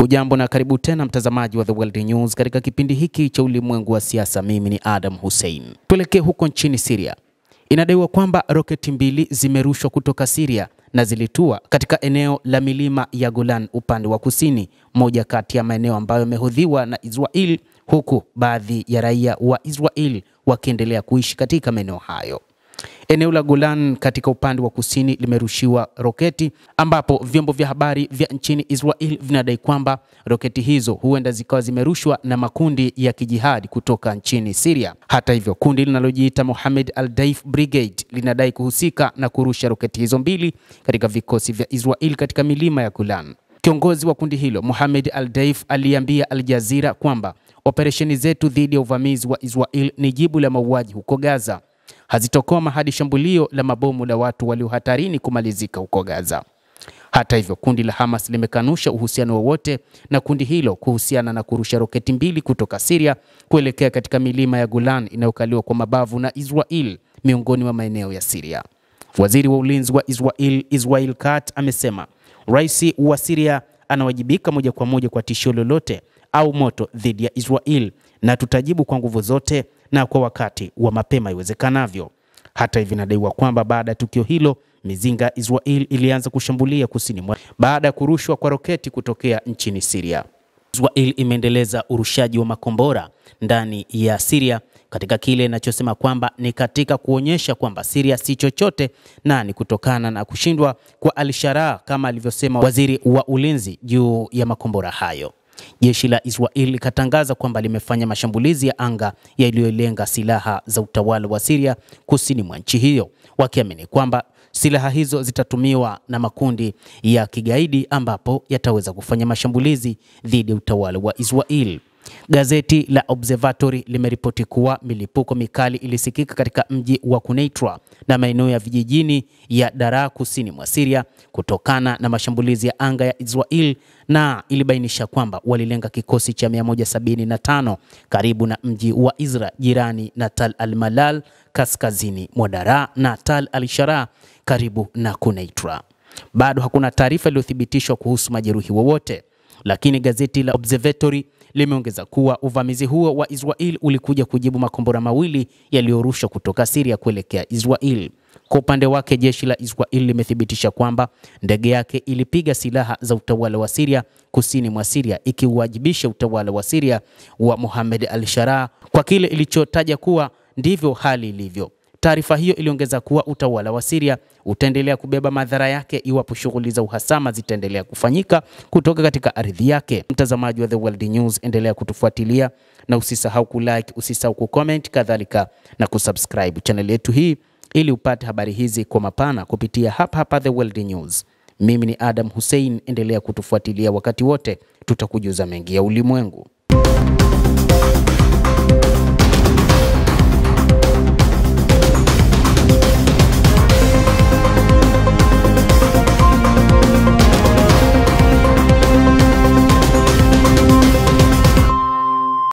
Hujambo na karibu tena mtazamaji wa The World News katika kipindi hiki cha ulimwengu wa siasa. Mimi ni Adam Hussein. Tuelekee huko nchini Syria. Inadaiwa kwamba roketi mbili zimerushwa kutoka Syria na zilitua katika eneo la milima ya Golan upande wa kusini, moja kati ya maeneo ambayo yamehodhiwa na Israel, huku baadhi ya raia wa Israel wakiendelea kuishi katika maeneo hayo. Eneo la Golan katika upande wa kusini limerushiwa roketi, ambapo vyombo vya habari vya nchini Israel vinadai kwamba roketi hizo huenda zikawa zimerushwa na makundi ya kijihadi kutoka nchini Syria. Hata hivyo, kundi linalojiita Mohammed al-Daif Brigade linadai kuhusika na kurusha roketi hizo mbili katika vikosi vya Israel katika milima ya Golan. Kiongozi wa kundi hilo, Mohammed al-Daif, aliambia Al Jazeera kwamba operesheni zetu dhidi ya uvamizi wa Israel ni jibu la mauaji huko Gaza, hazitokoma hadi shambulio la mabomu la watu walio hatarini kumalizika huko Gaza. Hata hivyo, kundi la Hamas limekanusha uhusiano wowote na kundi hilo kuhusiana na kurusha roketi mbili kutoka Syria kuelekea katika milima ya Golan inayokaliwa kwa mabavu na Israel miongoni mwa maeneo ya Syria. Waziri wa ulinzi wa Israel, Israel Katz, amesema rais wa Syria anawajibika moja kwa moja kwa tishio lolote au moto dhidi ya Israel, na tutajibu kwa nguvu zote na kwa wakati wa mapema iwezekanavyo. Hata hivyo, inadaiwa kwamba baada ya tukio hilo, mizinga ya Israel ilianza kushambulia kusini baada ya kurushwa kwa roketi kutokea nchini Syria. Israel imeendeleza urushaji wa makombora ndani ya Syria katika kile inachosema kwamba ni katika kuonyesha kwamba Syria si chochote na ni kutokana na kushindwa kwa Al-Sharaa, kama alivyosema waziri wa ulinzi juu ya makombora hayo. Jeshi la Israel likatangaza kwamba limefanya mashambulizi ya anga yaliyolenga silaha za utawala wa Syria kusini mwa nchi hiyo, wakiamini kwamba silaha hizo zitatumiwa na makundi ya kigaidi ambapo yataweza kufanya mashambulizi dhidi ya utawala wa Israel. Gazeti la Observatory limeripoti kuwa milipuko mikali ilisikika katika mji wa Quneitra na maeneo ya vijijini ya Daraa kusini mwa Syria kutokana na mashambulizi ya anga ya Israel, na ilibainisha kwamba walilenga kikosi cha 175 karibu na mji wa Izra jirani na Tal al-Malal kaskazini mwa Daraa na Tal al-Sharaa karibu na Quneitra. Bado hakuna taarifa iliyothibitishwa kuhusu majeruhi wowote, lakini gazeti la Observatory limeongeza kuwa uvamizi huo wa Israel ulikuja kujibu makombora mawili yaliyorushwa kutoka Syria kuelekea Israel. Kwa upande wake, jeshi la Israel limethibitisha kwamba ndege yake ilipiga silaha za utawala wa Syria kusini mwa Syria, ikiwajibisha utawala wa Syria wa Mohammed al-Sharaa kwa kile ilichotaja kuwa ndivyo hali ilivyo. Taarifa hiyo iliongeza kuwa utawala wa Syria utaendelea kubeba madhara yake iwapo shughuli za uhasama zitaendelea kufanyika kutoka katika ardhi yake. Mtazamaji wa The World News, endelea kutufuatilia na usisahau kulike, usisahau kucomment, kadhalika na kusubscribe channel yetu hii ili upate habari hizi kwa mapana kupitia hapa The World News. Mimi ni Adam Hussein, endelea kutufuatilia wakati wote, tutakujuza mengi ya ulimwengu.